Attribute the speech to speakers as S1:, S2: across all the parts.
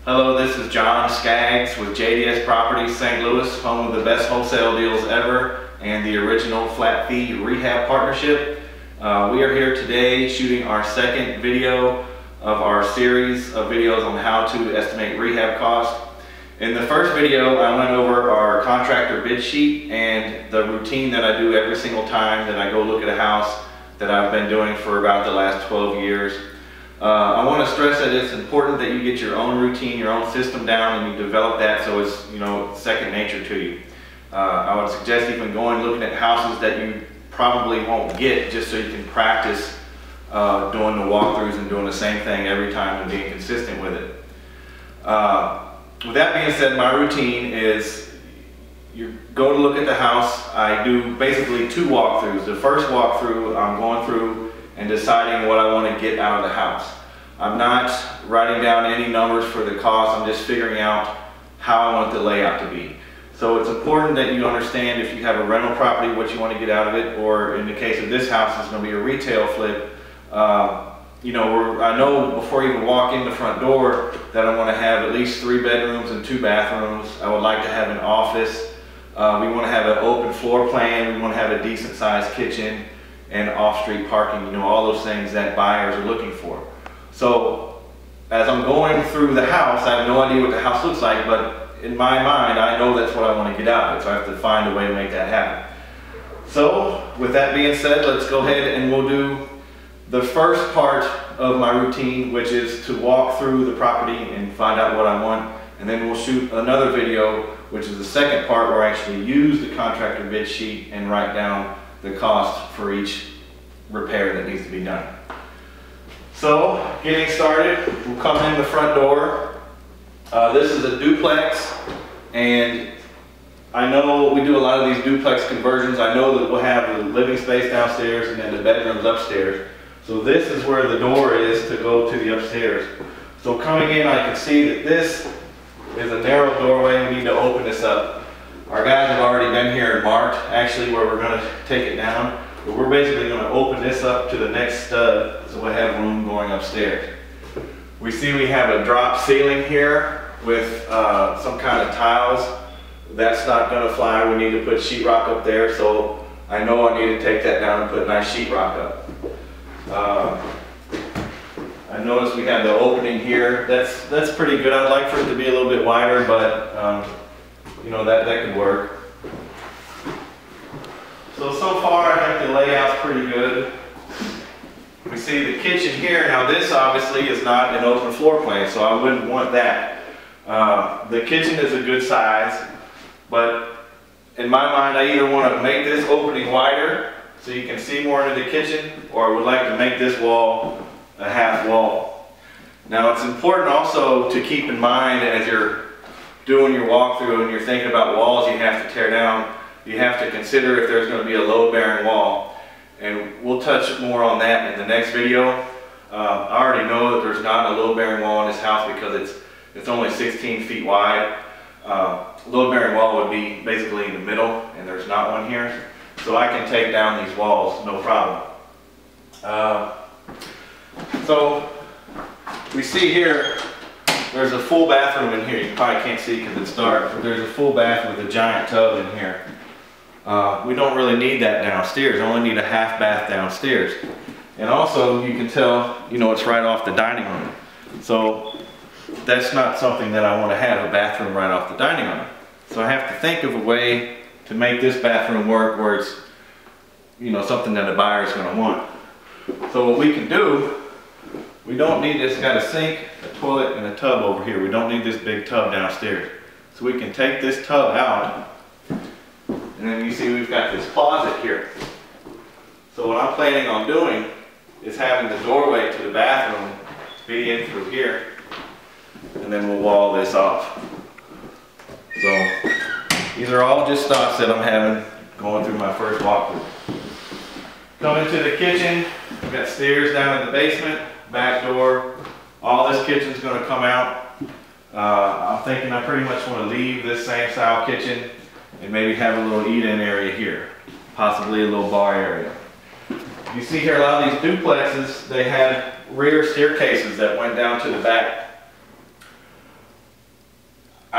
S1: Hello, this is John Skaggs with JDS Properties St. Louis, home of the best wholesale deals ever and the original flat fee rehab partnership. We are here today shooting our second video of our series of videos on how to estimate rehab cost. In the first video, I went over our contractor bid sheet and the routine that I do every single time that I go look at a house that I've been doing for about the last 12 years. I want to stress that it's important that you get your own routine, your own system down, and you develop that so it's, second nature to you. I would suggest even looking at houses that you probably won't get, just so you can practice doing the walkthroughs and doing the same thing every time and being consistent with it. With that being said, my routine is you go to look at the house. I do basically two walkthroughs. The first walkthrough, I'm going through and deciding what I want to get out of the house. I'm not writing down any numbers for the cost. I'm just figuring out how I want the layout to be. So it's important that you understand if you have a rental property, what you want to get out of it, or in the case of this house, it's going to be a retail flip. I know before you even walk in the front door that I want to have at least 3 bedrooms and 2 bathrooms. I would like to have an office. We want to have an open floor plan. We want to have a decent sized kitchen and off-street parking, all those things that buyers are looking for. So as I'm going through the house, I have no idea what the house looks like, but in my mind, I know that's what I want to get out of it, so I have to find a way to make that happen. So with that being said, let's go ahead and we'll do the first part of my routine, which is to walk through the property and find out what I want, and then we'll shoot another video, which is the second part where I actually use the contractor bid sheet and write down the cost for each repair that needs to be done. So getting started, we'll come in the front door. This is a duplex, and I know we do a lot of these duplex conversions. I know that we'll have the living space downstairs and then the bedrooms upstairs. So this is where the door is to go to the upstairs. So coming in, I can see that this is a narrow doorway. We need to open this up. Our guys have already been here and marked actually where we're going to take it down. But we're basically going to open this up to the next stud so we'll have room going upstairs. We see we have a drop ceiling here with some kind of tiles. That's not going to fly. We need to put sheetrock up there, so I know I need to take that down and put nice sheetrock up. I noticed we have the opening here. That's pretty good. I'd like for it to be a little bit wider, but that could work. So far I think the layout's pretty good. We see the kitchen here. Now this obviously is not an open floor plan, so I wouldn't want that. The kitchen is a good size, but in my mind I either want to make this opening wider so you can see more into the kitchen, or I would like to make this wall a half wall. Now it's important also to keep in mind as you're doing your walkthrough and you're thinking about walls you have to tear down, you have to consider if there's going to be a load-bearing wall. And we'll touch more on that in the next video. I already know that there's not a load-bearing wall in this house because it's only 16 feet wide. Load-bearing wall would be basically in the middle, and there's not one here. So I can take down these walls, no problem. So we see here, there's a full bathroom in here. You probably can't see because it's dark, but there's a full bath with a giant tub in here. We don't really need that downstairs. I only need a half bath downstairs. And also you can tell, it's right off the dining room. So that's not something that I want to have, a bathroom right off the dining room. So I have to think of a way to make this bathroom work where it's, something that a buyer is going to want. So what we can do, we don't need this, got a sink, a toilet, and a tub over here. We don't need this big tub downstairs. So we can take this tub out, and then you see we've got this closet here. So what I'm planning on doing is having the doorway to the bathroom be in through here, and then we'll wall this off. So these are all just thoughts that I'm having going through my first walkthrough. Coming to the kitchen, we've got stairs down in the basement, back door. All this kitchen's going to come out. I'm thinking I pretty much want to leave this same style kitchen and maybe have a little eat-in area here, possibly a little bar area. You see here a lot of these duplexes, they had rear staircases that went down to the back.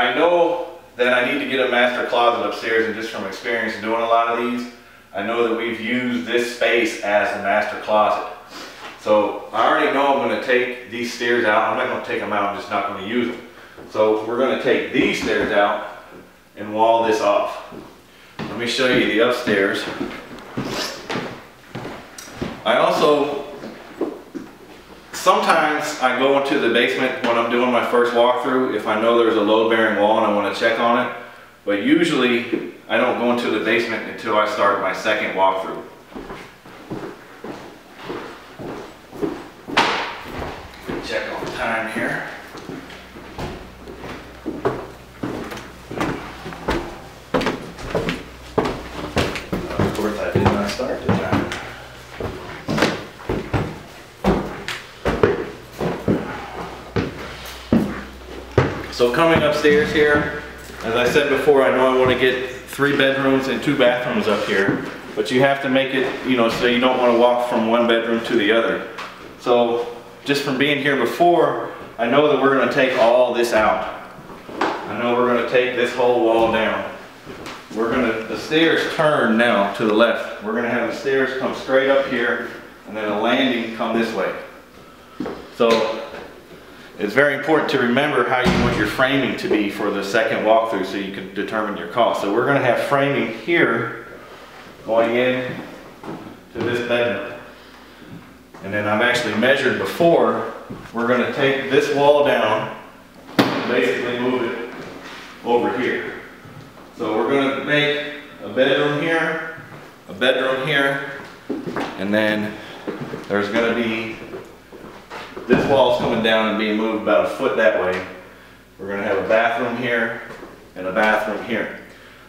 S1: I know that I need to get a master closet upstairs, and just from experience doing a lot of these, I know that we've used this space as a master closet. So I already know I'm going to take these stairs out. I'm not going to take them out, I'm just not going to use them. So we're going to take these stairs out and wall this off. Let me show you the upstairs. I also, sometimes I go into the basement when I'm doing my first walkthrough if I know there's a load-bearing wall and I want to check on it. But usually I don't go into the basement until I start my second walkthrough. Check on the time here. Of course I did not start the time. So coming upstairs here, as I said before, I know I want to get 3 bedrooms and 2 bathrooms up here, but you have to make it, so you don't want to walk from one bedroom to the other. So just from being here before, I know that we're going to take all this out. I know we're going to take this whole wall down. The stairs turn now to the left. We're going to have the stairs come straight up here and then a landing come this way. So it's very important to remember how you want your framing to be for the second walkthrough so you can determine your cost. So we're going to have framing here going in to this bedroom. And then I've actually measured before. We're going to take this wall down and basically move it over here. So we're going to make a bedroom here, and then there's going to be, this wall's coming down and being moved about 1 foot that way. We're going to have a bathroom here and a bathroom here.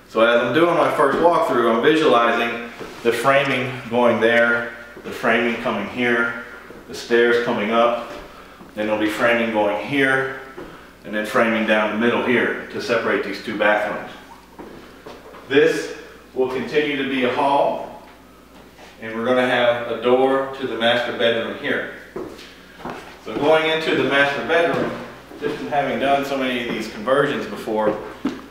S1: So as I'm doing my first walkthrough, I'm visualizing the framing going there, the framing coming here, the stairs coming up, then there'll be framing going here, and then framing down the middle here to separate these 2 bathrooms. This will continue to be a hall, and we're going to have a door to the master bedroom here. So going into the master bedroom, just from having done so many of these conversions before,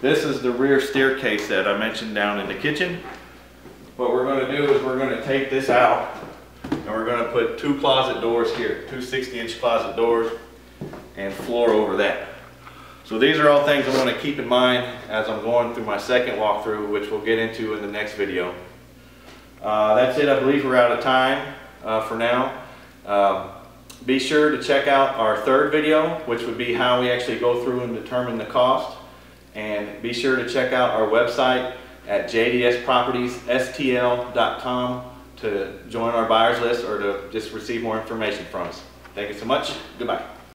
S1: this is the rear staircase that I mentioned down in the kitchen. What we're going to do is we're going to take this out and we're going to put 2 closet doors here, 2 60-inch closet doors, and floor over that. So these are all things I'm going to keep in mind as I'm going through my second walkthrough, which we'll get into in the next video. That's it. I believe we're out of time for now. Be sure to check out our 3rd video, which would be how we actually go through and determine the cost. And be sure to check out our website at jdspropertiesstl.com to join our buyers list or to just receive more information from us. Thank you so much. Goodbye.